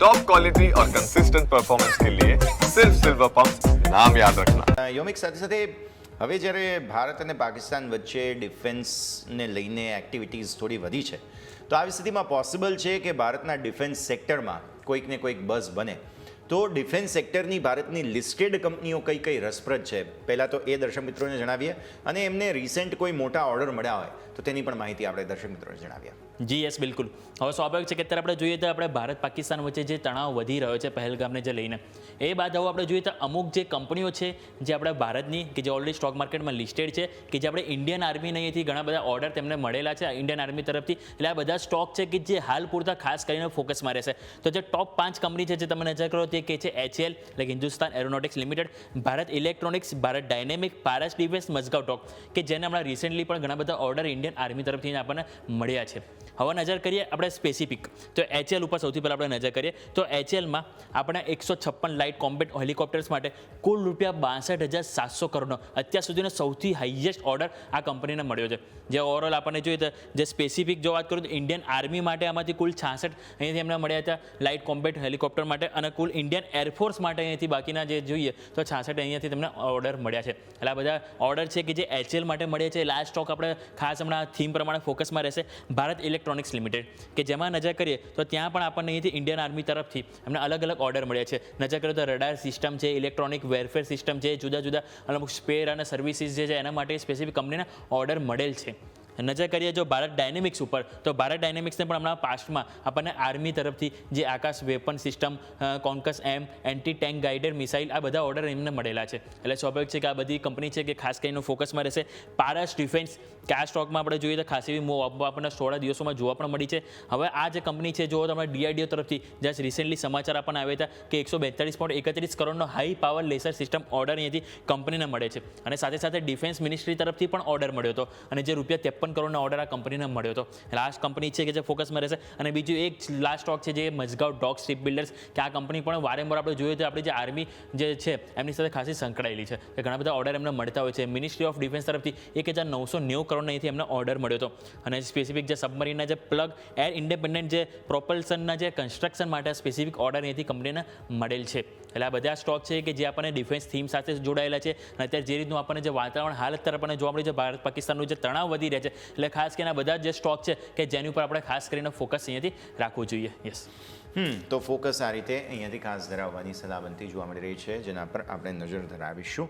Top quality और consistent performance के लिए सिर्फ सिल्वर पंप नाम याद रखना। યોમિક સાથે સાથે હવે જ્યારે ભારત અને પાકિસ્તાન વચ્ચે ડિફેન્સને લઈને એક્ટિવિટીઝ થોડી વધી છે તો આવી સ્થિતિમાં પોસિબલ છે કે ભારતના ડિફેન્સ સેક્ટરમાં કોઈક ને કોઈક બઝ બને તો ડિફેન્સ સેક્ટરની ભારતની લિસ્ટેડ કંપનીઓ કઈ કઈ રસપ્રદ છે પહેલાં તો એ દર્શક મિત્રોને જણાવીએ અને એમને રિસેન્ટ કોઈ મોટા ઓર્ડર મળ્યા હોય તો તેની પણ માહિતી આપણે દર્શક મિત્રોને જણાવીએ। જી યસ બિલકુલ। હવે સ્વાભાવિક છે કે અત્યારે આપણે જોઈએ તો આપણે ભારત પાકિસ્તાન વચ્ચે જે તણાવ વધી રહ્યો છે પહેલગામને જે લઈને એ બાદ હવે આપણે જોઈએ તો અમુક જે કંપનીઓ છે જે આપણા ભારતની કે જે ઓલરેડી સ્ટોક માર્કેટમાં લિસ્ટેડ છે કે જે આપણે ઇન્ડિયન આર્મીને અહીંથી ઘણા બધા ઓર્ડર તેમને મળેલા છે ઇન્ડિયન આર્મી તરફથી એટલે આ બધા સ્ટોક છે કે જે હાલ પૂરતા ખાસ કરીને ફોકસમાં રહેશે। તો જે ટોપ 5 કંપની છે જે તમે નજર કરો તે કે છે HAL એટલે Hindustan aeronautics limited, Bharat electronics, Bharat dynamic, Paras defence, Mazagon dock કે જેને હમણાં રિસેન્ટલી પણ ઘણા બધા ઓર્ડર ઇન્ડિયન આર્મી તરફથી આપણને મળ્યા છે। હવે નજર કરીએ આપણે સ્પેસિફિક તો HAL ઉપર સૌથી પહેલાં આપણે નજર કરીએ તો HALમાં આપણે 156 લાઇટ કોમ્બેટ હેલિકોપ્ટર્સ માટે કુલ ₹62,700 કરોડનો અત્યાર સુધીનો સૌથી હાઈએસ્ટ ઓર્ડર આ કંપનીને મળ્યો છે। જે ઓવરઓલ આપણને જોઈએ તો જે સ્પેસિફિક જો વાત કરું તો ઇન્ડિયન આર્મી માટે આમાંથી કુલ 66 અહીંયાથી એમને મળ્યા હતા લાઇટ કોમ્બેટ હેલિકોપ્ટર માટે અને કુલ ઇન્ડિયન એરફોર્સ માટે અહીંયાથી બાકીના જે જોઈએ તો 66 અહીંયાથી તમને ઓર્ડર મળ્યા છે। એટલે આ બધા ઓર્ડર છે કે જે HAL માટે મળ્યા છે। લાસ્ટ સ્ટોક આપણે ખાસ હમણાં થીમ પ્રમાણે ફોકસમાં રહેશે ભારત ઇલેક્ટ્રોનિક્સ લિમિટેડ કે જેમાં નજર કરીએ તો ત્યાં પણ આપણને અહીંથી ઇન્ડિયન આર્મી તરફથી એમને અલગ અલગ ઓર્ડર મળ્યા છે। નજર કરીએ તો રડાર સિસ્ટમ છે, ઇલેક્ટ્રોનિક વેરફેર સિસ્ટમ છે, જુદા જુદા અમુક સ્પેર અને સર્વિસીસ જે છે એના માટે સ્પેસિફિક કંપનીને ઓર્ડર મળેલ છે। નજર કરીએ જો ભારત ડાયનેમિક્સ ઉપર તો ભારત ડાયનેમિક્સને પણ હમણાં પાસ્ટમાં આપણને આર્મી તરફથી જે Akash weapon system, Konkurs M, anti tank guided missile આ બધા ઓર્ડર એમને મળેલા છે। એટલે સ્વાભાવિક છે કે આ બધી કંપની છે કે ખાસ કરીને ફોકસમાં રહેશે। પારસ ડિફેન્સ કે આ સ્ટોકમાં આપણે જોઈએ તો ખાસ એવી મૂવ આપણને થોડા દિવસોમાં જોવા પણ મળી છે। હવે આ જે કંપની છે જો તમે DRDO તરફથી જસ્ટ રિસેન્ટલી સમાચાર આપણને આવ્યા હતા કે 142.31 કરોડનો high power laser system order અહીંયાથી કંપનીને મળે છે અને સાથે સાથે ડિફેન્સ મિનિસ્ટ્રી તરફથી પણ ઓર્ડર મળ્યો હતો અને જે ₹53 કરોડનો ઓર્ડર આ કંપનીને મળ્યો હતો। લાસ્ટ કંપની છે કે જે ફોકસમાં રહેશે અને બીજું એક લાસ્ટ સ્ટોક છે જે મઝગાંવ ડોક શિપ બિલ્ડર્સ કે આ કંપની પણ વારંવાર આપણે જોઈએ તો આપણી જે આર્મી જે છે એમની સાથે ખાસી સંકળાયેલી છે કે ઘણા બધા ઓર્ડર એમને મળતા હોય છે। મિનિસ્ટ્રી ઓફ ડિફેન્સ તરફથી 1,990 કરોડનો અહીંથી એમને ઓર્ડર મળ્યો હતો અને સ્પેસિફિક જે સબમરીનના જે પ્લગ એર ઇન્ડિપેન્ડન્ટ જે પ્રોપલ્સનના જે કન્સ્ટ્રક્શન માટે સ્પેસિફિક ઓર્ડર અહીંથી કંપનીને મળેલ છે। એટલે આ બધા સ્ટોક છે કે જે આપણને ડિફેન્સ થીમ સાથે જોડાયેલા છે અને અત્યારે જે રીતનું આપણને જે વાતાવરણ હાલ અત્યારે આપણને જોવા મળે છે ભારત પાકિસ્તાનનું જે તણાવ વધી રહ્યા છે એટલે ખાસ કરીને આ બધા જે સ્ટોક છે કે જેની ઉપર આપણે ખાસ કરીને ફોકસ અહીંયાથી રાખવું જોઈએ। યસ તો ફોકસ આ રીતે અહીંયાથી ખાસ ધરાવવાની સલાહ બનતી જોવા મળી રહી છે જેના પર આપણે નજર ધરાવીશું।